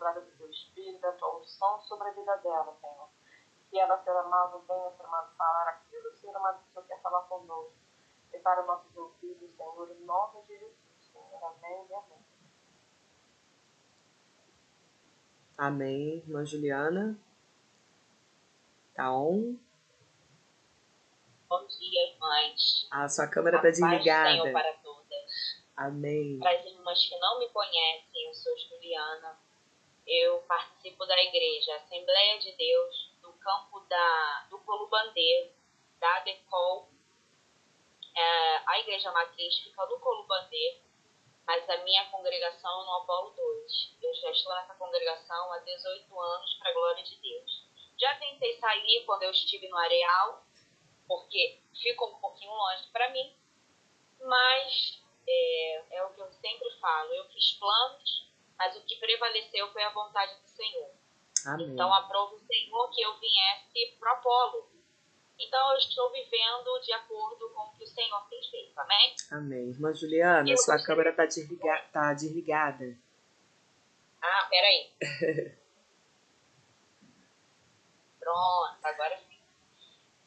soprada do teu Espírito, a tua unção sobre a vida dela, Senhor. Que ela, Senhor amado, venha, Senhor amado, falar aquilo, Senhor amado, que o Senhor quer falar conosco. Prepara os nossos ouvidos, Senhor, em nome de Jesus, Senhor. Amém e amém. Amém, irmã Juliana. Tá on? Bom dia, irmãs. A sua câmera tá desligada. Senhor para todas. Amém. Para as irmãs que não me conhecem, eu sou Juliana. Eu participo da igreja Assembleia de Deus, do campo do Colubandê, da Decol. A igreja matriz fica no Colubandê, mas a minha congregação é no Apolo 2. Eu já estou nessa congregação há 18 anos, para a glória de Deus. Já tentei sair quando eu estive no Areal, porque fica um pouquinho longe para mim, mas é o que eu sempre falo, eu fiz planos, mas o que prevaleceu foi a vontade do Senhor. Amém. Então aprove o Senhor que eu viesse pro Apolo. Então eu estou vivendo de acordo com o que o Senhor tem feito, amém? Amém. Irmã Juliana, sua câmera tá desligada. Ah, peraí. Pronto, agora sim.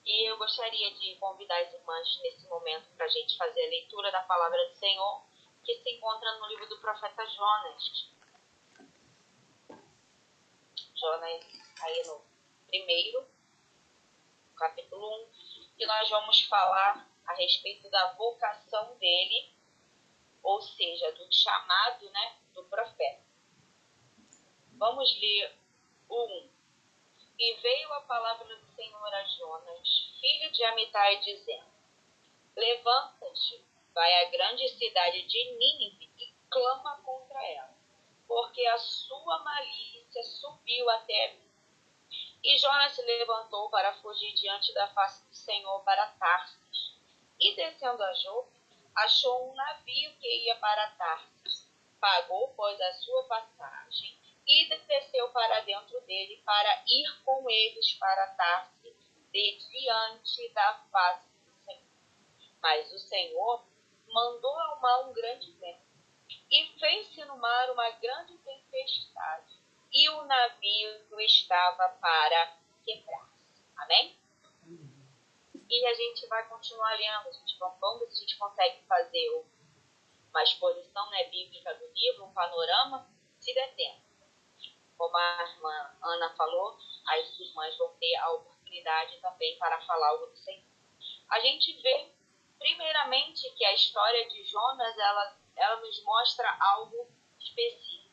E eu gostaria de convidar as irmãs nesse momento para a gente fazer a leitura da palavra do Senhor, que se encontra no livro do profeta Jonas. Jonas, aí no primeiro, capítulo 1, que nós vamos falar a respeito da vocação dele, ou seja, do chamado, né, do profeta. Vamos ler o 1. E veio a palavra do Senhor a Jonas, filho de Amitai, dizendo: Levanta-te, vai à grande cidade de Nínive e clama contra ela, porque a sua malícia subiu até mim. E Jonas se levantou para fugir diante da face do Senhor para Tarsis. E descendo a Jope, achou um navio que ia para Tarsis. Pagou, pois, a sua passagem e desceu para dentro dele para ir com eles para Tarsis, de diante da face do Senhor. Mas o Senhor mandou ao mar um grande vento e fez-se no mar uma grande tempestade, e o navio estava para quebrar-se. Amém? E a gente vai continuar lendo, vamos ver se a gente consegue fazer uma exposição, né, bíblica do livro, um panorama, se der tempo. Como a irmã Ana falou, as irmãs vão ter a oportunidade também para falar algo do Senhor. A gente vê, primeiramente, que a história de Jonas, ela nos mostra algo específico.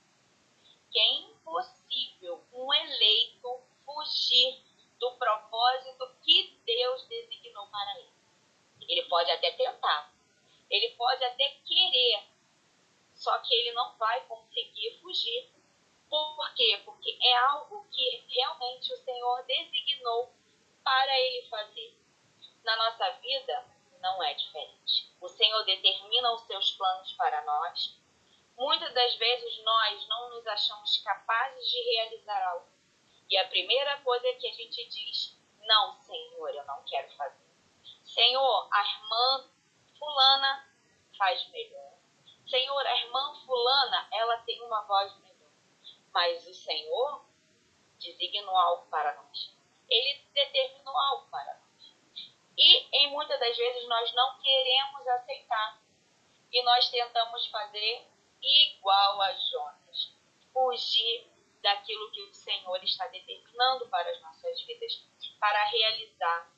Que é impossível um eleito fugir do propósito que Deus designou para ele. Ele pode até tentar, ele pode até querer, só que ele não vai conseguir fugir. Por quê? Porque é algo que realmente o Senhor designou para ele fazer. Na nossa vida, não é diferente. O Senhor determina os seus planos para nós. Muitas das vezes nós não nos achamos capazes de realizar algo. E a primeira coisa que a gente diz: não, Senhor, eu não quero fazer. Senhor, a irmã fulana faz melhor. Senhor, a irmã fulana, ela tem uma voz melhor. Mas o Senhor designou algo para nós. Ele determinou algo para nós. E em muitas das vezes nós não queremos aceitar. E nós tentamos fazer igual a Jonas. Fugir daquilo que o Senhor está determinando para as nossas vidas, para realizar.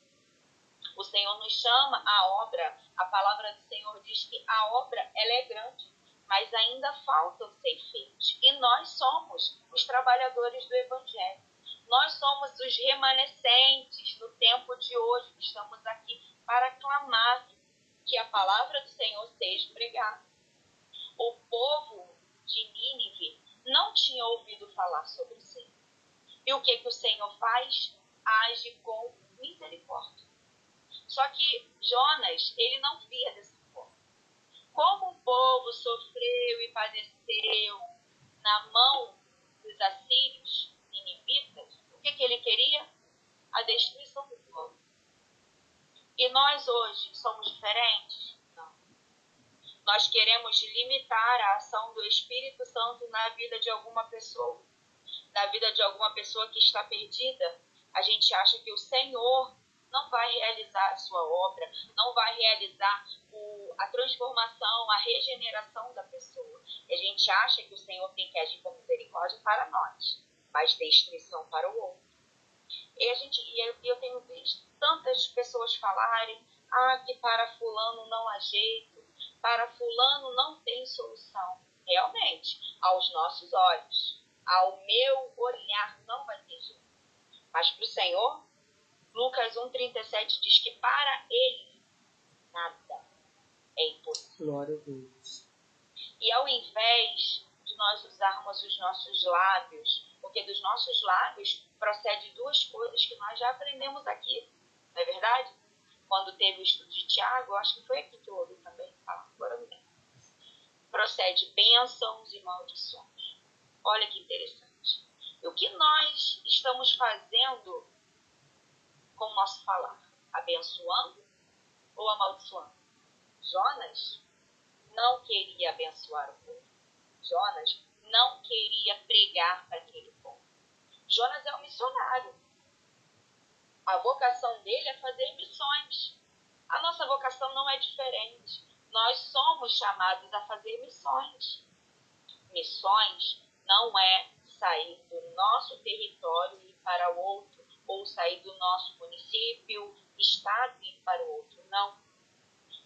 O Senhor nos chama à obra. A palavra do Senhor diz que a obra ela é grande, mas ainda faltam ceifeiros. E nós somos os trabalhadores do Evangelho. Nós somos os remanescentes no tempo de hoje. Estamos aqui para clamar que a palavra do Senhor seja pregada. O povo de Nínive não tinha ouvido falar sobre o Senhor. E o que o Senhor faz? Age com misericórdia. Só que Jonas, ele não via dessa forma. Como o povo sofreu e padeceu na mão dos assírios, ninivitas, o que ele queria? A destruição do povo. E nós hoje somos diferentes? Não. Nós queremos limitar a ação do Espírito Santo na vida de alguma pessoa. na vida de alguma pessoa que está perdida, a gente acha que o Senhor não vai realizar a sua obra, não vai realizar a transformação, a regeneração da pessoa. E a gente acha que o Senhor tem que agir com misericórdia para nós, mas destruição para o outro. E eu tenho visto tantas pessoas falarem que para fulano não há jeito, para fulano não tem solução. Realmente, aos nossos olhos, ao meu olhar, não vai ter jeito. Mas para o Senhor, Lucas 1,37 diz que para Ele nada é impossível. Glória a Deus. E ao invés de nós usarmos os nossos lábios, porque dos nossos lábios procede duas coisas que nós já aprendemos aqui, não é verdade? Quando teve o estudo de Tiago, eu acho que foi aqui que eu ouvi também falar, agora não lembro. Procede bênçãos e maldições. Olha que interessante. E o que nós estamos fazendo com o nosso falar? Abençoando ou amaldiçoando? Jonas não queria abençoar o povo. Jonas não queria pregar para aquele povo. Jonas é um missionário. A vocação dele é fazer missões. A nossa vocação não é diferente. Nós somos chamados a fazer missões. Missões não é sair do nosso território e ir para o outro, ou sair do nosso município, estado e ir para o outro. Não.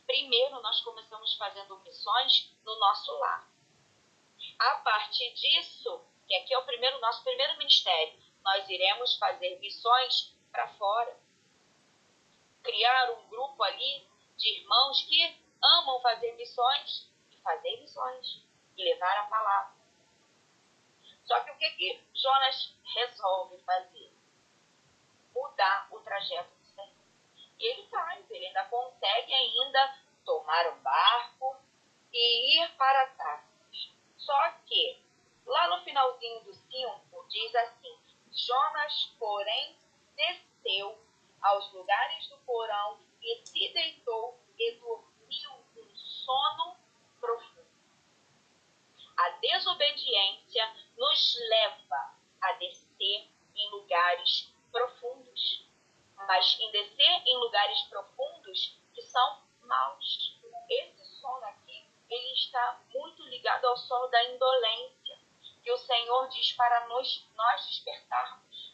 Primeiro, nós começamos fazendo missões no nosso lar. A partir disso, que aqui é o nosso primeiro ministério, nós iremos fazer missões para fora. Criar um grupo ali de irmãos que amam fazer missões e levar a palavra. Só que o que Jonas resolve fazer? Mudar o trajeto do Senhor. E ele faz, ele ainda consegue tomar um barco e ir para Tarsis. Só que, lá no finalzinho do 5, diz assim: Jonas, porém, desceu aos lugares do porão e se deitou e dormiu um sono profundo. A desobediência nos leva a descer em lugares profundos. Mas em descer em lugares profundos que são maus. Esse sono aqui, ele está muito ligado ao sono da indolência, que o Senhor diz para nós despertarmos.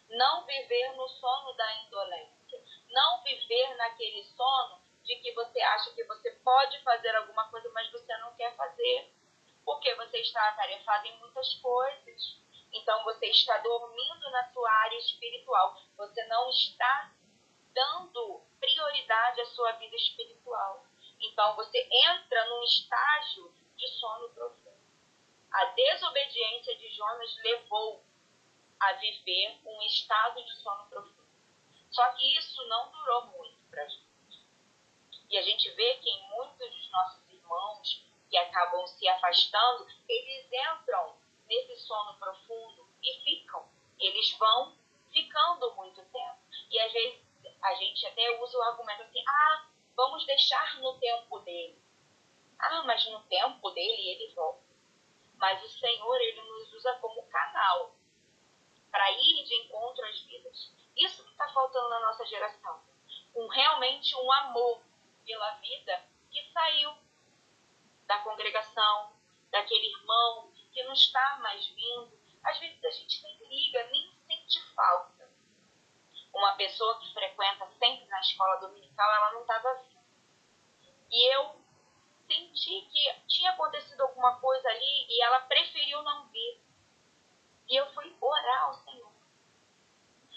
Não viver no sono da indolência. Não viver naquele sono de que você acha que você pode fazer alguma coisa, mas você não quer fazer. Porque você está atarefado em muitas coisas. Então você está dormindo na sua área espiritual. Você não está dando prioridade à sua vida espiritual. Então você entra num estágio de sono profundo. A desobediência de Jonas levou a viver um estado de sono profundo. Só que isso não durou muito para a gente. E a gente vê que em muitos dos nossos irmãos que acabam se afastando, eles entram nesse sono profundo e ficam. Eles vão ficando muito tempo. E às vezes a gente até usa o argumento assim: vamos deixar no tempo dele. Mas no tempo dele ele volta. Mas o Senhor, ele nos usa como canal para ir de encontro às vidas. Isso que está faltando na nossa geração. Realmente um amor pela vida que saiu da congregação, daquele irmão que não está mais vindo. Às vezes a gente nem liga, nem sente falta. Uma pessoa que frequenta sempre na escola dominical, ela não estava vindo. E eu senti que tinha acontecido alguma coisa ali e ela preferiu não vir. E eu fui orar ao Senhor.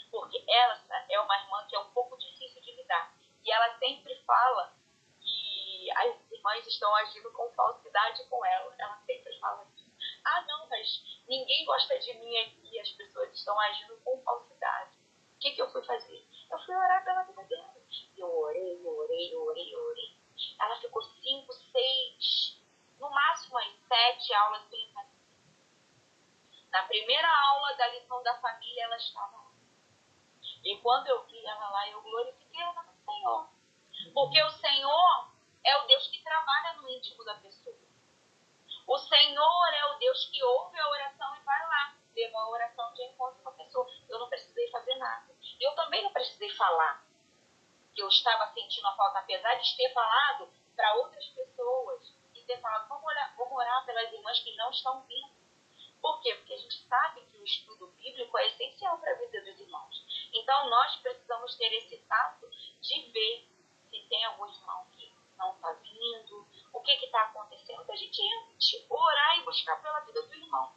Porque ela é uma irmã que é um pouco difícil de lidar. E ela sempre fala que as irmãs estão agindo com falsidade com ela. Ela sempre fala isso. Não, mas ninguém gosta de mim aqui. As pessoas estão agindo com falsidade. O que eu fui fazer? Eu fui orar pela vida dela. Eu orei. Ela ficou 5, 6, no máximo as 7 aulas sem fazer. Na primeira aula da lição da família, ela estava lá. E quando eu vi ela lá, eu glorifiquei o nome do Senhor. Porque o Senhor é o Deus que trabalha no íntimo da pessoa. O Senhor é o Deus que ouve a oração e vai lá estava sentindo a falta, apesar de ter falado para outras pessoas e ter falado, vamos orar pelas irmãs que não estão vindo. Por quê? Porque a gente sabe que o estudo bíblico é essencial para a vida dos irmãos. Então, nós precisamos ter esse tato de ver se tem algum irmão que não está vindo, o que está acontecendo, para a gente orar e buscar pela vida do irmão.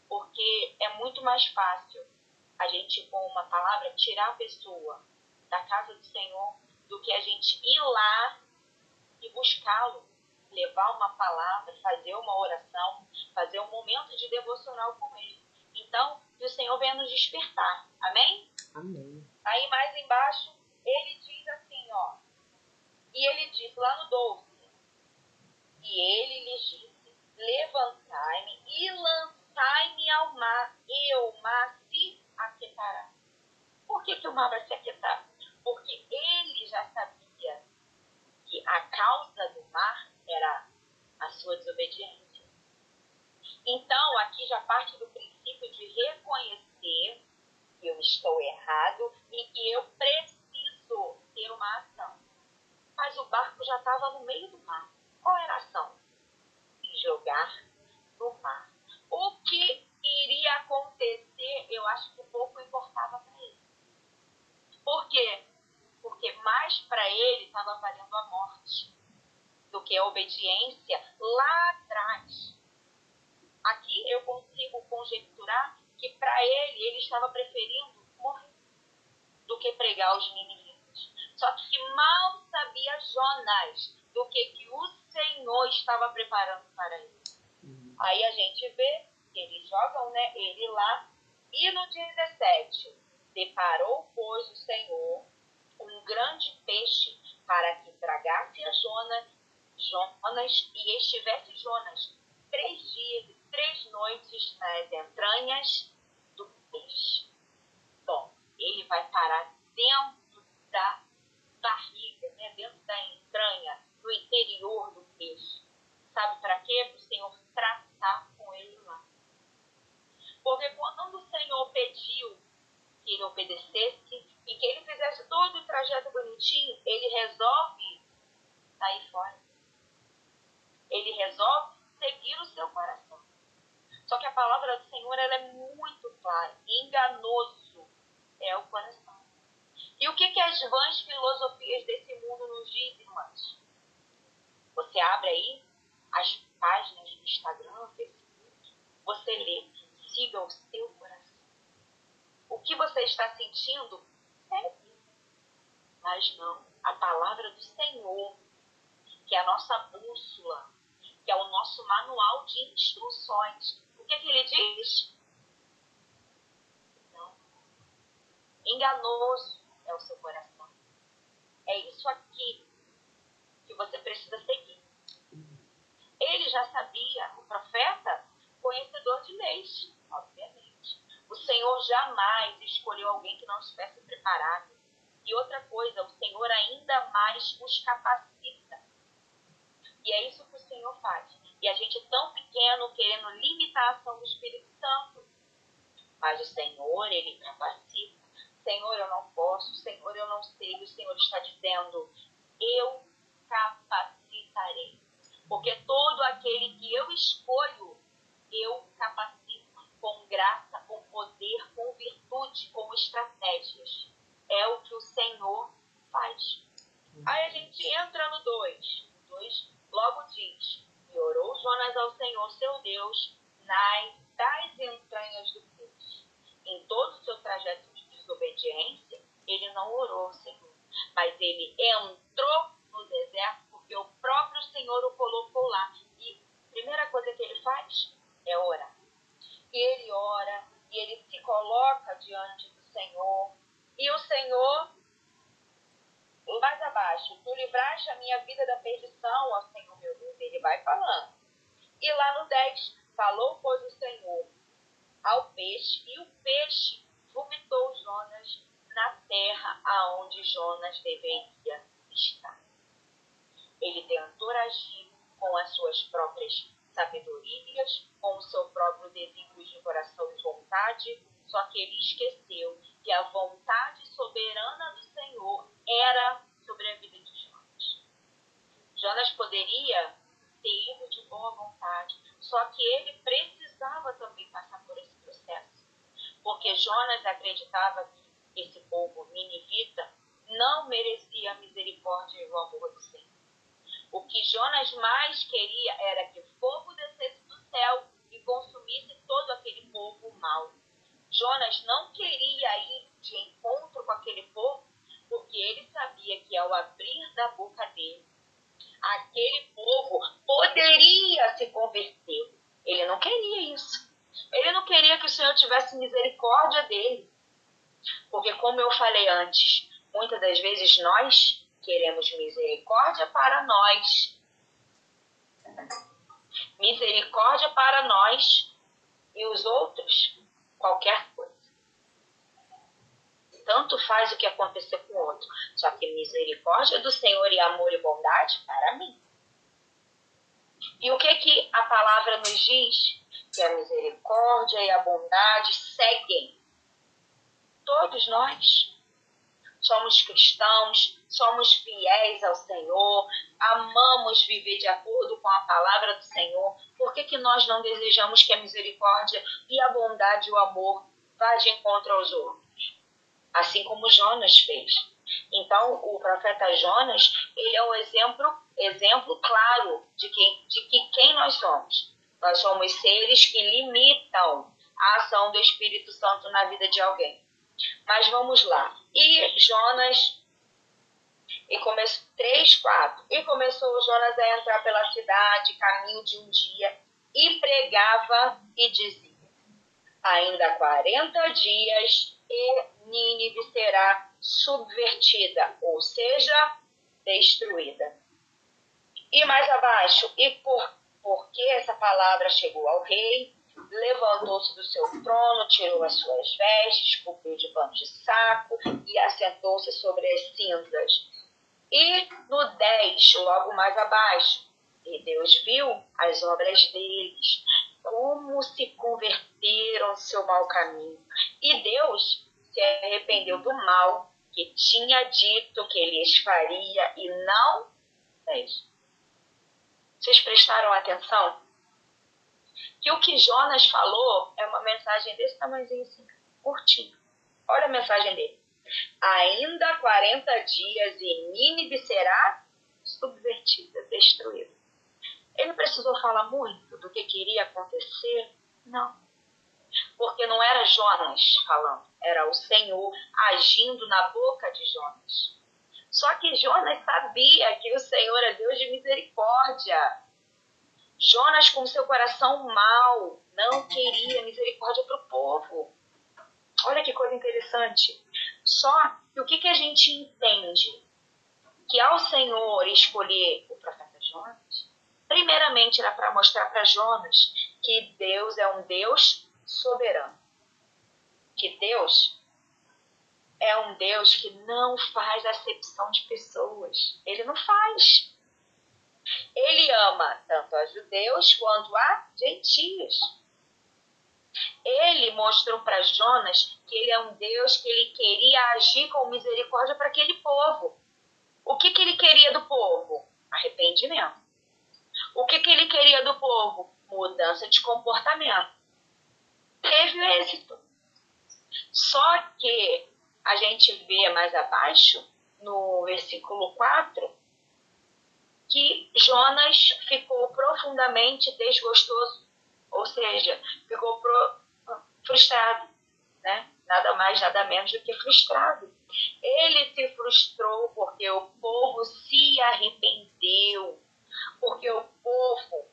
Porque é muito mais fácil a gente, com uma palavra, tirar a pessoa da casa do Senhor do que a gente ir lá e buscá-lo, levar uma palavra, fazer uma oração, fazer um momento de devocional com ele. Então, que o Senhor venha nos despertar. Amém? Amém. Aí mais embaixo, ele diz assim, ó. E ele diz lá no 12. E ele lhes disse, levantai-me e lançai-me ao mar, e o mar se aquietará. Por que o mar vai se aquietar? Porque ele já sabia que a causa do mar era a sua desobediência. Então, aqui já parte do princípio de reconhecer que eu estou errado e que eu preciso ter uma ação. Mas o barco já estava no meio do mar. Qual era a ação? Jogar no mar. O que iria acontecer, eu acho que pouco importava para ele. Por quê? Porque mais para ele estava valendo a morte do que a obediência lá atrás. Aqui eu consigo conjecturar que para ele estava preferindo morrer do que pregar aos ninivitas. Só que mal sabia Jonas do que o Senhor estava preparando para ele. Aí a gente vê que eles jogam, né, ele lá. E no 17, deparou, pois, o Senhor um grande peixe para que tragasse a Jonas e estivesse Jonas 3 dias e 3 noites nas entranhas do peixe. Bom, ele vai parar dentro da barriga, né, dentro da entranha, no interior do peixe. Sabe para quê? Para o Senhor tratar com ele lá. Porque quando o Senhor pediu que ele obedecesse e que ele fizesse todo o trajeto bonitinho, ele resolve sair fora. Ele resolve seguir o seu coração. Só que a palavra do Senhor ela é muito clara. Enganoso é o coração. E o que as vãs filosofias desse mundo nos dizem, irmãs? Você abre aí as páginas do Instagram, Facebook, você lê, siga o seu coração. O que você está sentindo, segue. Mas não, a palavra do Senhor, que é a nossa bússola, que é o nosso manual de instruções. O que ele diz? Não. Enganoso é o seu coração. É isso aqui que você precisa seguir. Ele já sabia, o profeta, conhecedor de leis, obviamente. O Senhor jamais escolheu alguém que não estivesse preparado. E outra coisa, o Senhor ainda mais os capacita. E é isso que o Senhor faz. E a gente tão pequeno querendo limitação a ação do Espírito Santo. Mas o Senhor, ele capacita. Senhor, eu não posso. Senhor, eu não sei. O Senhor está dizendo, eu capacitarei. Porque todo aquele que eu escolho, eu capacito com graça, com poder, com virtude, com estratégias. É o que o Senhor faz. Aí a gente entra no 2. O 2 logo diz, e orou Jonas ao Senhor, seu Deus, das entranhas do peixe. Em todo o seu trajeto de desobediência, ele não orou ao Senhor. Mas ele entrou no deserto porque o próprio Senhor o colocou lá. E a primeira coisa que ele faz é orar. E ele ora, e ele se coloca diante do Senhor. E o Senhor, mais abaixo, tu livraste a minha vida da perdição, ó Senhor meu Deus. Ele vai falando. E lá no 10, falou, pois, o Senhor ao peixe, e o peixe vomitou Jonas na terra aonde Jonas deveria estar. Ele tentou agir com as suas próprias sabedorias, com o seu próprio desígnio de coração e vontade, só que ele esqueceu que a vontade soberana do Senhor era sobre sobre a vida de Jonas. Jonas poderia ter ido de boa vontade, só que ele precisava também passar por esse processo. Porque Jonas acreditava que esse povo ninivita não merecia a misericórdia e o amor do Senhor. O que Jonas mais queria era que fogo descesse do céu e consumisse todo aquele povo mau. Jonas não queria ir de encontro com aquele povo, porque ele sabia que ao abrir da boca dele, aquele povo poderia se converter. Ele não queria isso. Ele não queria que o Senhor tivesse misericórdia dele. Porque, como eu falei antes, muitas das vezes nós queremos misericórdia para nós. Misericórdia para nós e os outros, qualquer coisa. Tanto faz o que acontecer com o outro. Só que misericórdia do Senhor e amor e bondade para mim. E o que a palavra nos diz? Que a misericórdia e a bondade seguem todos nós. Somos cristãos, somos fiéis ao Senhor, amamos viver de acordo com a palavra do Senhor. Por que nós não desejamos que a misericórdia e a bondade e o amor vá de encontro aos outros? Assim como Jonas fez. Então, o profeta Jonas, ele é um exemplo claro de que quem nós somos. Nós somos seres que limitam a ação do Espírito Santo na vida de alguém. Mas vamos lá. E Jonas, 3:4. E começou Jonas a entrar pela cidade, caminho de um dia, e pregava e dizia: ainda 40 dias e Nínive será subvertida, ou seja, destruída. E mais abaixo, e porque essa palavra chegou ao rei, levantou-se do seu trono, tirou as suas vestes, cobriu de pano de saco e assentou-se sobre as cinzas. E no 10, logo mais abaixo, e Deus viu as obras deles, como se converteram do seu mau caminho. E Deus se arrependeu do mal que tinha dito que lhes faria e não fez. Vocês prestaram atenção? Que o que Jonas falou é uma mensagem desse tamanhozinho assim, curtinho. Olha a mensagem dele. Ainda 40 dias e Nínive será subvertida, destruída. Ele precisou falar muito do que iria acontecer? Não. Porque não era Jonas falando, era o Senhor agindo na boca de Jonas. Só que Jonas sabia que o Senhor é Deus de misericórdia. Jonas, com seu coração mau, não queria misericórdia para o povo. Olha que coisa interessante. Só que o que a gente entende? Que ao Senhor escolher o profeta Jonas, primeiramente era para mostrar para Jonas que Deus é um Deus soberano. Que Deus é um Deus que não faz acepção de pessoas. Ele não faz. Ele ama tanto a judeus quanto a gentios. Ele mostrou para Jonas que ele é um Deus que ele queria agir com misericórdia para aquele povo. O que ele queria do povo? Arrependimento. O que ele queria do povo? Mudança de comportamento. Teve êxito. Só que a gente vê mais abaixo, no versículo 4, que Jonas ficou profundamente desgostoso, ou seja, ficou frustrado, né? Nada mais, nada menos do que frustrado. Ele se frustrou porque o povo se arrependeu, porque o povo,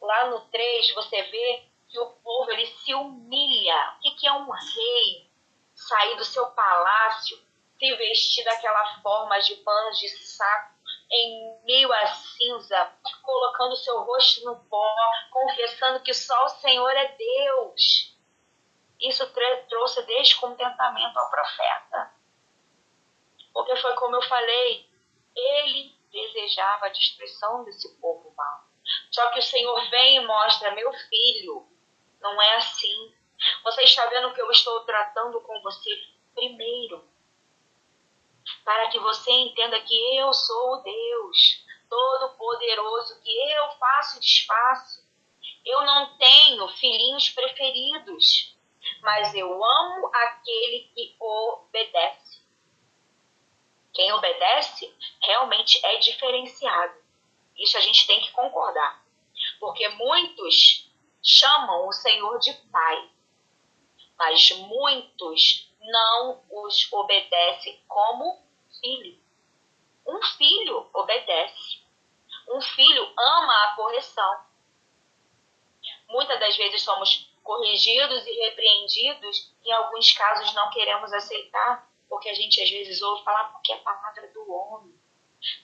lá no 3, você vê que o povo ele se humilha. O que é um rei sair do seu palácio, se vestir daquela forma de panos de saco, em meio à cinza, colocando seu rosto no pó, confessando que só o Senhor é Deus? Isso trouxe descontentamento ao profeta. Porque foi como eu falei, ele desejava a destruição desse povo mau. Só que o Senhor vem e mostra: meu filho, não é assim. Você está vendo que eu estou tratando com você primeiro. para que você entenda que eu sou o Deus Todo-Poderoso, que eu faço e desfaço. Eu não tenho filhinhos preferidos, mas eu amo aquele que obedece. Quem obedece realmente é diferenciado. Isso a gente tem que concordar. Porque muitos chamam o Senhor de Pai, mas muitos não os obedecem como filho. Um filho obedece. Um filho ama a correção. Muitas das vezes somos corrigidos e repreendidos, em alguns casos não queremos aceitar, porque a gente às vezes ouve falar porque é a palavra do homem.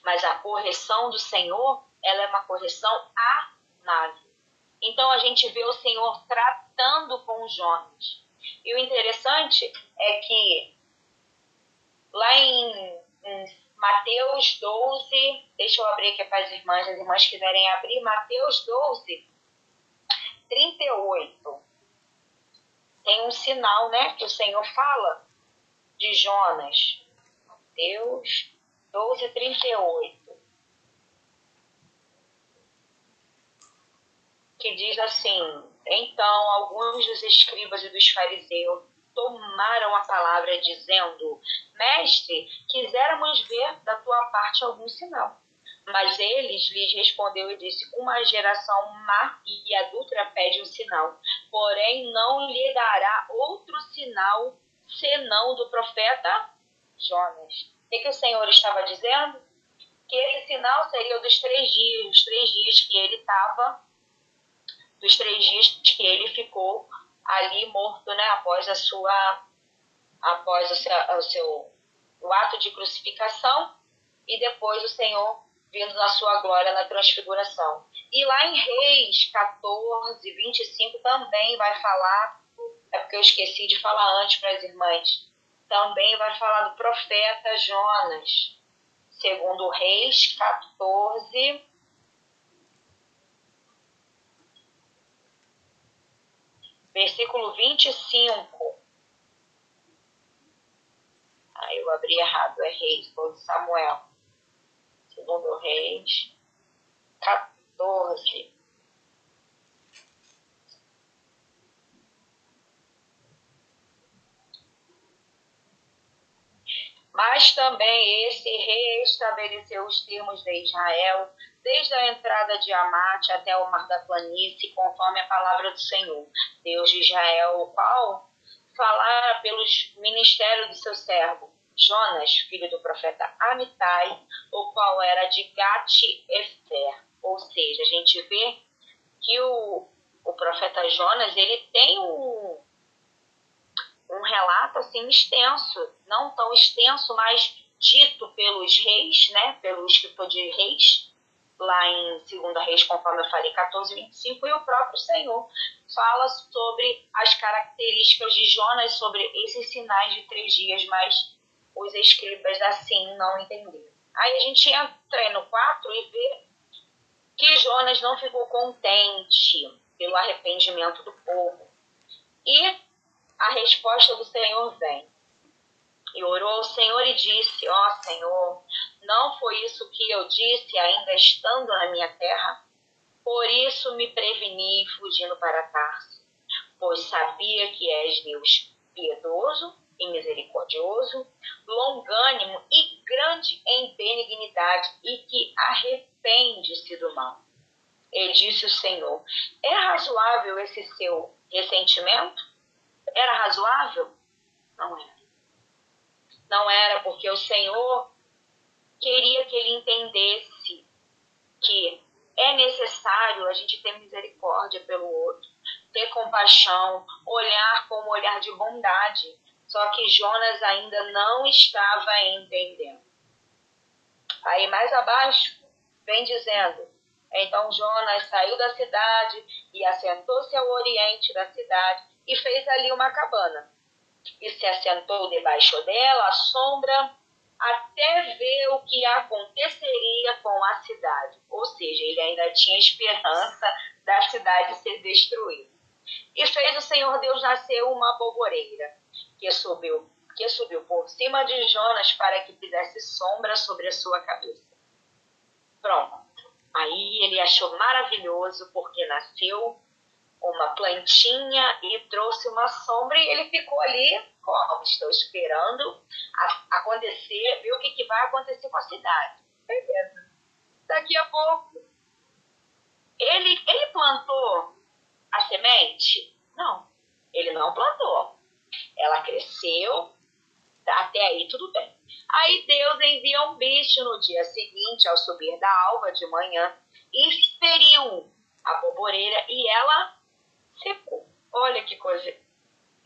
Mas a correção do Senhor, ela é uma correção amável. Então a gente vê o Senhor tratando com Jonas. E o interessante é que lá em Mateus 12, deixa eu abrir aqui para as irmãs quiserem abrir, Mateus 12, 38. Tem um sinal, né, que o Senhor fala de Jonas. Mateus 12, 38. Que diz assim: então alguns dos escribas e dos fariseus tomaram a palavra dizendo: mestre, quiséramos ver da tua parte algum sinal. Mas eles lhes respondeu e disse: uma geração má e adúltera pede um sinal, porém não lhe dará outro sinal senão do profeta Jonas. O que o Senhor estava dizendo? Que esse sinal seria o dos 3 dias, os 3 dias que ele estava, dos 3 dias que ele ficou ali morto, né, após o ato de crucificação, e depois o Senhor vindo na sua glória na transfiguração. E lá em Reis 14, 25 também vai falar, é porque eu esqueci de falar antes para as irmãs, também vai falar do profeta Jonas. Segundo Reis 14, versículo 25. Eu abri errado, é Reis, foi Samuel. Segundo Reis 14. Mas também esse reestabeleceu os termos de Israel, desde a entrada de Amate até o mar da planície, conforme a palavra do Senhor, Deus de Israel, o qual falara pelos ministérios do seu servo Jonas, filho do profeta Amitai, o qual era de Gate-Efer. Ou seja, a gente vê que o profeta Jonas, ele tem um relato assim extenso, não tão extenso, mas dito pelos reis, né, pelo escritor de Reis, lá em 2 Reis, conforme eu falei, 14, 25, e o próprio Senhor fala sobre as características de Jonas, sobre esses sinais de 3 dias, mas os escribas assim não entenderam. Aí a gente entra no 4 e vê que Jonas não ficou contente pelo arrependimento do povo. E a resposta do Senhor vem. E orou ao Senhor e disse: ó Senhor, não foi isso que eu disse ainda estando na minha terra? Por isso me preveni fugindo para Tarso, pois sabia que és Deus piedoso e misericordioso, longânimo e grande em benignidade, e que arrepende-se do mal. E disse o Senhor: é razoável esse seu ressentimento? Era razoável? Não era. Não era, porque o Senhor queria que ele entendesse que é necessário a gente ter misericórdia pelo outro, ter compaixão, olhar com um olhar de bondade. Só que Jonas ainda não estava entendendo. Aí mais abaixo vem dizendo: então Jonas saiu da cidade e assentou-se ao oriente da cidade e fez ali uma cabana. E se assentou debaixo dela, à sombra, até ver o que aconteceria com a cidade. Ou seja, ele ainda tinha esperança da cidade ser destruída. E fez o Senhor Deus nascer uma boboreira, que subiu que subiu por cima de Jonas para que fizesse sombra sobre a sua cabeça. Pronto. Aí ele achou maravilhoso, porque nasceu uma plantinha e trouxe uma sombra, e ele ficou ali, como estou esperando acontecer, ver o que vai acontecer com a cidade. Beleza. Daqui a pouco, ele plantou a semente? Não, ele não plantou. Ela cresceu, até aí tudo bem. Aí Deus envia um bicho no dia seguinte, ao subir da alva de manhã, e feriu a boboreira e ela secou. Olha que coisa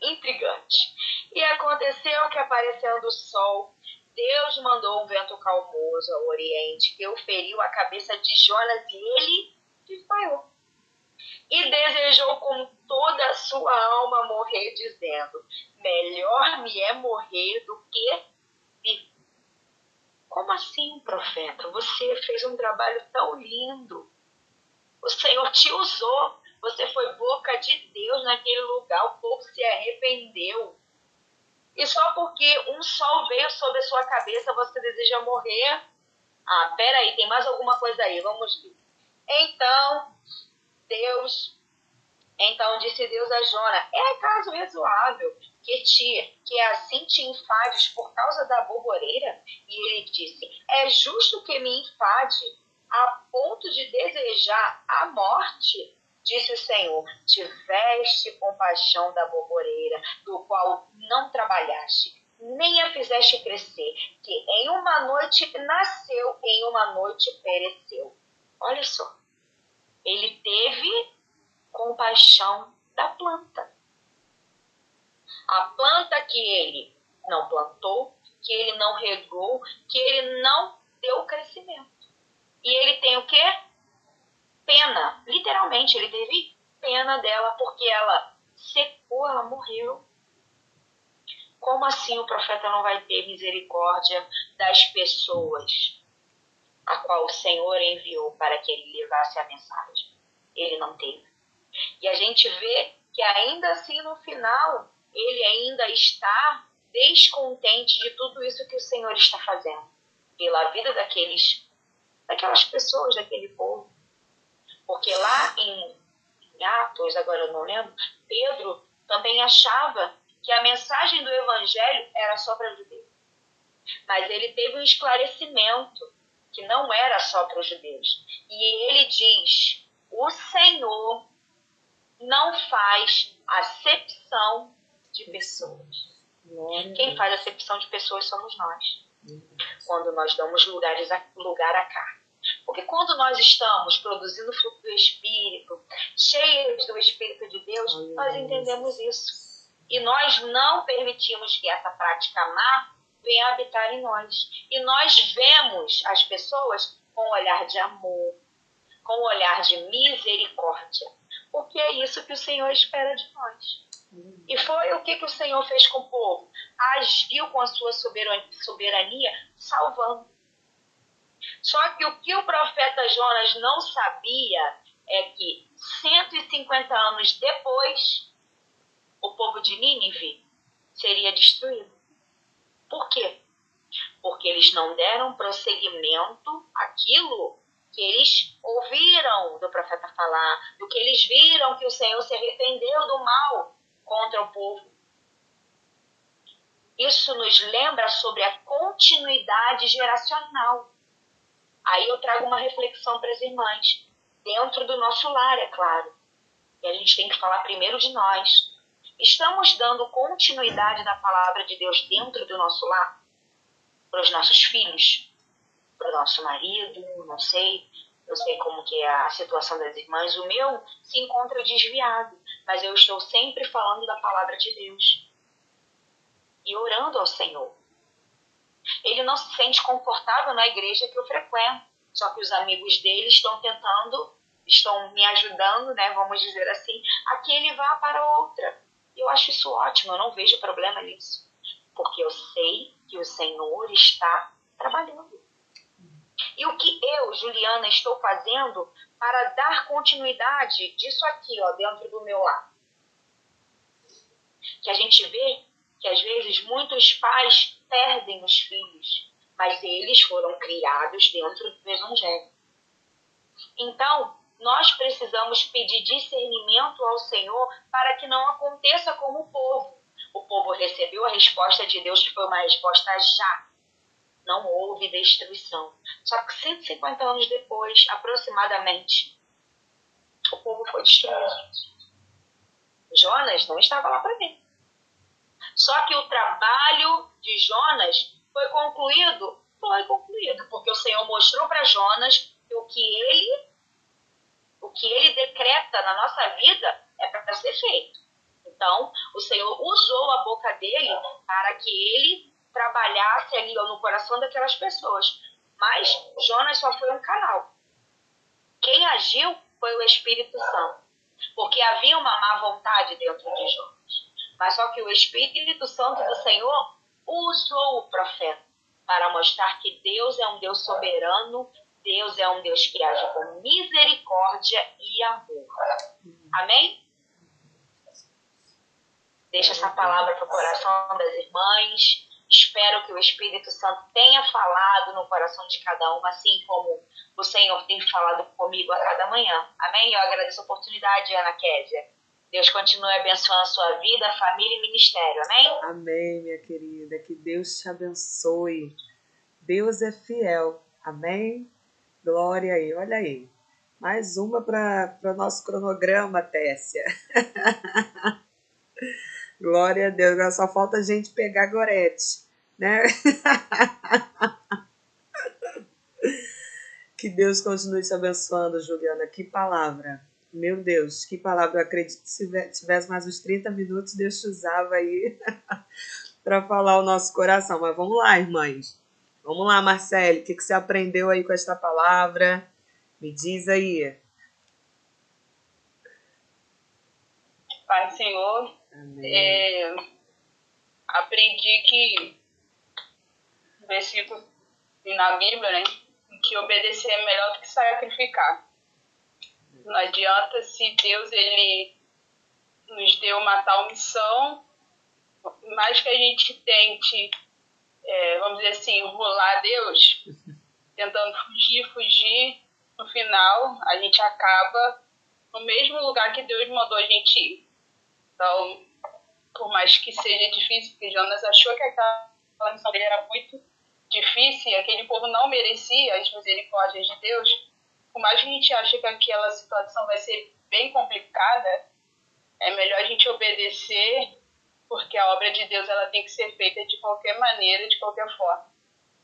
intrigante. E aconteceu que, aparecendo o sol, Deus mandou um vento calmoso ao oriente, que o feriu a cabeça de Jonas e ele desmaiou. E desejou com toda a sua alma morrer, dizendo: melhor me é morrer do que viver. Como assim, profeta? Você fez um trabalho tão lindo. O Senhor te usou. Você foi boca de Deus naquele lugar. O povo se arrependeu. E só porque um sol veio sobre a sua cabeça, você deseja morrer? Ah, peraí, tem mais alguma coisa aí. Vamos ver. Então disse Deus a Jonas: é acaso razoável que assim te enfades por causa da boboreira? E ele disse: é justo que me enfade a ponto de desejar a morte? Disse o Senhor: tiveste compaixão da boboreira, do qual não trabalhaste, nem a fizeste crescer, que em uma noite nasceu, em uma noite pereceu. Olha só, ele teve compaixão da planta. A planta que ele não plantou, que ele não regou, que ele não deu crescimento. E ele tem o quê? Pena. Literalmente, ele teve pena dela porque ela secou, ela morreu. Como assim o profeta não vai ter misericórdia das pessoas a qual o Senhor enviou para que ele levasse a mensagem? Ele não teve. E a gente vê que ainda assim no final, ele ainda está descontente de tudo isso que o Senhor está fazendo pela vida daquelas pessoas, daquele povo. Porque lá em Atos, agora eu não lembro, Pedro também achava que a mensagem do Evangelho era só para judeus. Mas ele teve um esclarecimento que não era só para os judeus. E ele diz: o Senhor não faz acepção de pessoas. Quem faz acepção de pessoas somos nós. Quando nós damos lugar à carne. Porque quando nós estamos produzindo fruto do Espírito, cheios do Espírito de Deus, nós entendemos isso. E nós não permitimos que essa prática má venha habitar em nós. E nós vemos as pessoas com um olhar de amor, com um olhar de misericórdia. Porque é isso que o Senhor espera de nós. E foi o que o Senhor fez com o povo. Agiu com a sua soberania, salvando. Só que o que o profeta Jonas não sabia é que 150 anos depois, o povo de Nínive seria destruído. Por quê? Porque eles não deram prosseguimento àquilo que eles ouviram do profeta falar, do que eles viram que o Senhor se arrependeu do mal contra o povo. Isso nos lembra sobre a continuidade geracional. Aí eu trago uma reflexão para as irmãs, dentro do nosso lar, é claro. E a gente tem que falar primeiro de nós. Estamos dando continuidade da palavra de Deus dentro do nosso lar? Para os nossos filhos? Para o nosso marido? Não sei. Eu sei como que é a situação das irmãs. O meu se encontra desviado. Mas eu estou sempre falando da palavra de Deus. E orando ao Senhor. Ele não se sente confortável na igreja que eu frequento. Só que os amigos dele estão me ajudando, né, vamos dizer assim, a que ele vá para outra. Eu acho isso ótimo, eu não vejo problema nisso. Porque eu sei que o Senhor está trabalhando. E o que eu, Juliana, estou fazendo para dar continuidade disso aqui, ó, dentro do meu lar? Que a gente vê que que às vezes muitos pais perdem os filhos, mas eles foram criados dentro do Evangelho. Então, nós precisamos pedir discernimento ao Senhor para que não aconteça como o povo. O povo recebeu a resposta de Deus, que foi uma resposta já. Não houve destruição. Só que 150 anos depois, aproximadamente, o povo foi destruído. Jonas não estava lá para ver. Só que o trabalho de Jonas foi concluído? Foi concluído, porque o Senhor mostrou para Jonas que o que ele decreta na nossa vida é para ser feito. Então, o Senhor usou a boca dele para que ele trabalhasse ali no coração daquelas pessoas. Mas Jonas só foi um canal. Quem agiu foi o Espírito Santo. Porque havia uma má vontade dentro de Jonas. Mas só que o Espírito Santo do Senhor usou o profeta para mostrar que Deus é um Deus soberano, Deus é um Deus que age com misericórdia e amor. Amém? Deixa essa palavra para o coração das irmãs. Espero que o Espírito Santo tenha falado no coração de cada uma, assim como o Senhor tem falado comigo a cada manhã. Amém? Eu agradeço a oportunidade, Ana Kézia. Deus continue abençoando a sua vida, família e ministério. Amém? Amém, minha querida. Que Deus te abençoe. Deus é fiel. Amém? Glória aí. Olha aí. Mais uma para o nosso cronograma, Tessia. Glória a Deus. Agora só falta a gente pegar a Gorete, né? Que Deus continue te abençoando, Juliana. Que palavra. Meu Deus, que palavra. Eu acredito que se tivesse mais uns 30 minutos, Deus te usava aí para falar o nosso coração. Mas vamos lá, irmãs. Vamos lá, Marcele. O que você aprendeu aí com esta palavra? Me diz aí. Pai Senhor, aprendi que o versículo na Bíblia, né, que obedecer é melhor do que sacrificar. Não adianta se Deus ele nos deu uma tal missão, mais que a gente tente, vamos dizer assim, enrolar Deus, tentando fugir, no final a gente acaba no mesmo lugar que Deus mandou a gente ir. Então, por mais que seja difícil, porque Jonas achou que aquela missão dele era muito difícil e aquele povo não merecia as misericórdias de Deus, por mais que a gente ache que aquela situação vai ser bem complicada, é melhor a gente obedecer, porque a obra de Deus ela tem que ser feita de qualquer maneira, de qualquer forma.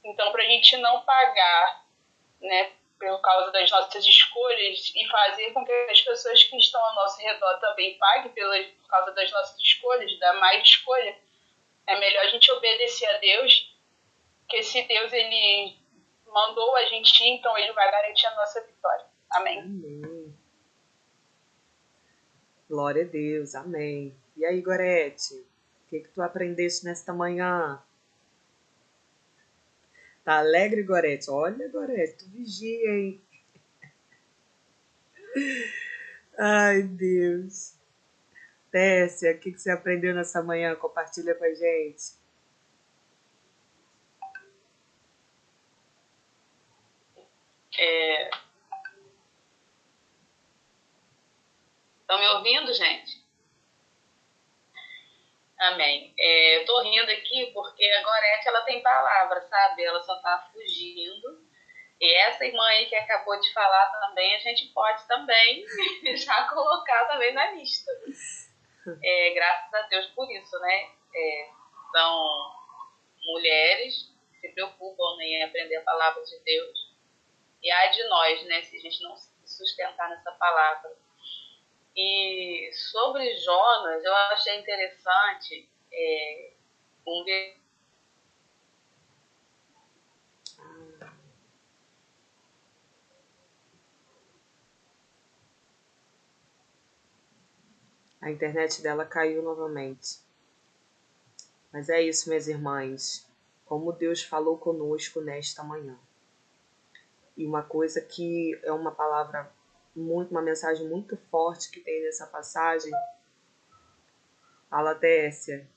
Então, para a gente não pagar, né, por causa das nossas escolhas e fazer com que as pessoas que estão ao nosso redor também paguem por causa das nossas escolhas, da má escolha, é melhor a gente obedecer a Deus, porque se Deus ele mandou a gente ir, então ele vai garantir a nossa vitória. Amém. Amém. Glória a Deus. Amém. E aí, Gorete? O que tu aprendeste nesta manhã? Tá alegre, Gorete? Olha, Gorete, tu vigia, hein? Ai, Deus. Tessia, o que você aprendeu nessa manhã? Compartilha com a gente. Estão me ouvindo, gente? Amém. Eu tô rindo aqui porque a Gorete, ela tem palavra, sabe? Ela só tá fugindo. E essa irmã aí que acabou de falar também, a gente pode também já colocar também na lista. Graças a Deus por isso, né? São mulheres que se preocupam em aprender a palavra de Deus. E ai de nós, né? Se a gente não se sustentar nessa palavra. E sobre Jonas, eu achei interessante A internet dela caiu novamente. Mas é isso, minhas irmãs. Como Deus falou conosco nesta manhã. E uma coisa que é uma palavra, uma mensagem muito forte que tem nessa passagem. Fala, Tessia.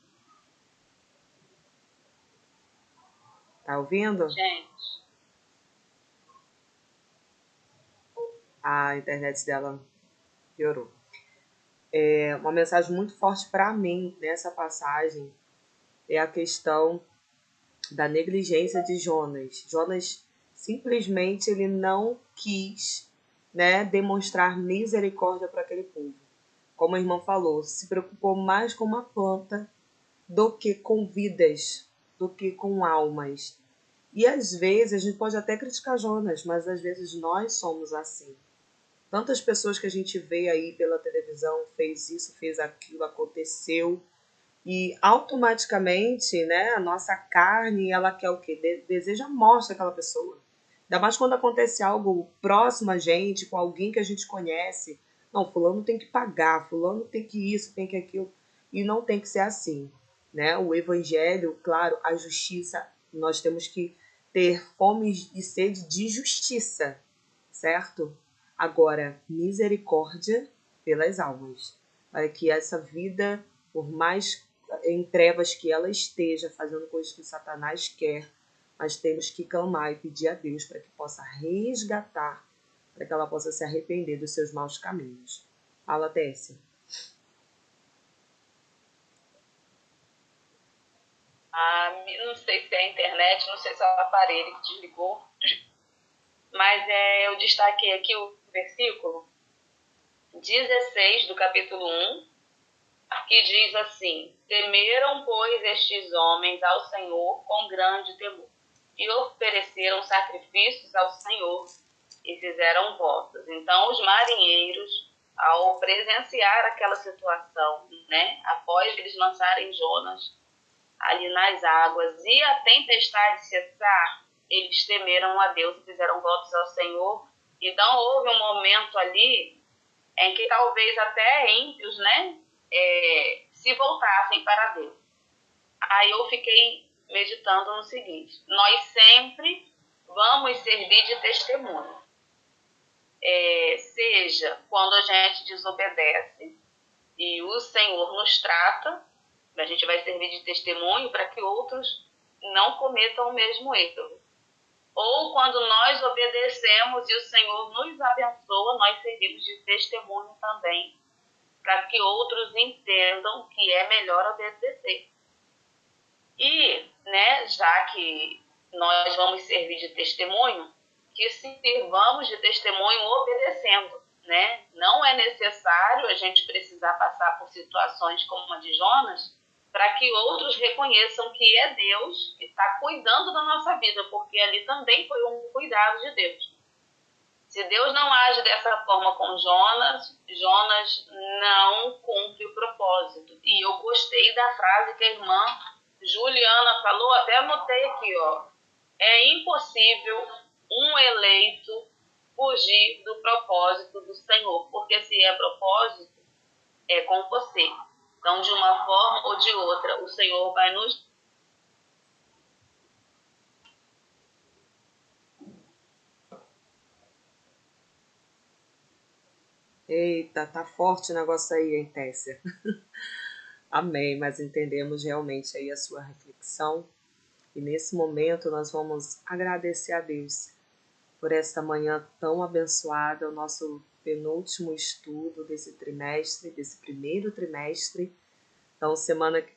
Tá ouvindo? Gente, A internet dela piorou. É uma mensagem muito forte para mim nessa passagem é a questão da negligência de Jonas. Jonas simplesmente ele não quis, né, demonstrar misericórdia para aquele povo. Como a irmã falou, se preocupou mais com uma planta do que com vidas, do que com almas. E às vezes a gente pode até criticar Jonas, mas às vezes nós somos assim. Tantas pessoas que a gente vê aí pela televisão, fez isso, fez aquilo, aconteceu, e automaticamente, né, a nossa carne, ela quer o quê? Deseja a morte daquela pessoa. Ainda mais quando acontece algo próximo a gente, com alguém que a gente conhece. Não, fulano tem que pagar, fulano tem que isso, tem que aquilo. E não tem que ser assim, né? O evangelho, claro, a justiça, nós temos que ter fome e sede de justiça, certo? Agora, misericórdia pelas almas, para que essa vida, por mais em trevas que ela esteja, fazendo coisas que Satanás quer, mas temos que clamar e pedir a Deus para que possa resgatar, para que ela possa se arrepender dos seus maus caminhos. Fala, Tessia. não sei se é a internet, não sei se é o aparelho que desligou, mas eu destaquei aqui o versículo 16 do capítulo 1, que diz assim: temeram, pois, estes homens ao Senhor com grande temor, e ofereceram sacrifícios ao Senhor, e fizeram votos. Então os marinheiros, ao presenciar aquela situação, né, após eles lançarem Jonas ali nas águas e a tempestade cessar, eles temeram a Deus e fizeram votos ao Senhor. Então houve um momento ali em que talvez até ímpios, né, se voltassem para Deus. Aí eu fiquei meditando no seguinte: nós sempre vamos servir de testemunho. Seja quando a gente desobedece e o Senhor nos trata, a gente vai servir de testemunho para que outros não cometam o mesmo erro. Ou quando nós obedecemos e o Senhor nos abençoa, nós servimos de testemunho também, para que outros entendam que é melhor obedecer. E, né, já que nós vamos servir de testemunho, que sirvamos de testemunho obedecendo, né? Não é necessário a gente precisar passar por situações como a de Jonas para que outros reconheçam que é Deus que está cuidando da nossa vida, porque ali também foi um cuidado de Deus. Se Deus não age dessa forma com Jonas, Jonas não cumpre o propósito. E eu gostei da frase que a irmã Juliana falou, até anotei aqui, ó. É impossível um eleito fugir do propósito do Senhor, porque se é propósito, é com você. Então, de uma forma ou de outra, o Senhor vai nos... Eita, tá forte o negócio aí, hein, Tessia? Amém, mas entendemos realmente aí a sua reflexão. E nesse momento nós vamos agradecer a Deus por esta manhã tão abençoada, o nosso penúltimo estudo desse trimestre, desse primeiro trimestre. Então, semana que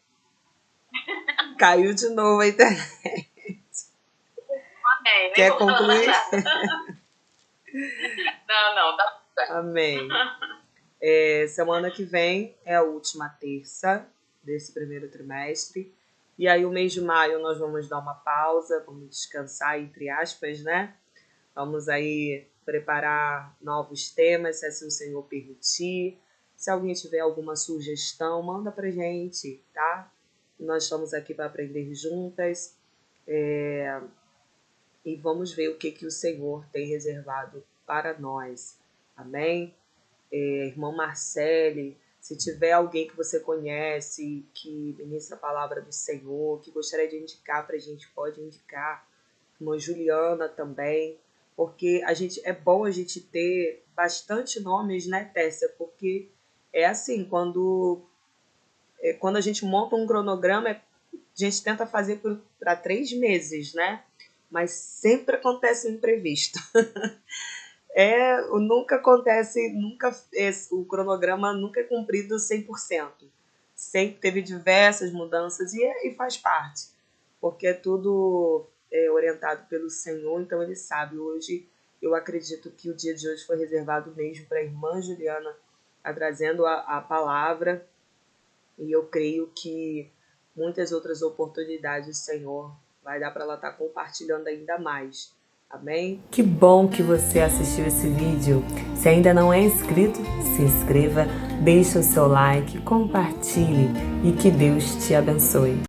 caiu de novo a internet. Amém. Quer concluir? Não, tá certo. Amém. Semana que vem é a última terça desse primeiro trimestre. E aí o mês de maio nós vamos dar uma pausa, vamos descansar, entre aspas, né? Vamos aí preparar novos temas, se assim o Senhor permitir. Se alguém tiver alguma sugestão, manda pra gente, tá? Nós estamos aqui para aprender juntas. E vamos ver o que o Senhor tem reservado para nós. Amém? Irmã Marcele, se tiver alguém que você conhece, que ministra a palavra do Senhor, que gostaria de indicar para a gente, pode indicar. Irmã Juliana também, porque é bom a gente ter bastante nomes, né, Tessia? Porque é assim, quando a gente monta um cronograma, A gente tenta fazer para 3 meses, né? Mas sempre acontece um imprevisto. Nunca acontece, o cronograma nunca é cumprido 100%. Sempre teve diversas mudanças e faz parte, porque é tudo orientado pelo Senhor, então Ele sabe. Hoje, eu acredito que o dia de hoje foi reservado mesmo para a irmã Juliana, trazendo a palavra, e eu creio que muitas outras oportunidades o Senhor vai dar para ela estar compartilhando ainda mais. Amém? Que bom que você assistiu esse vídeo. Se ainda não é inscrito, se inscreva, deixe o seu like, compartilhe e que Deus te abençoe.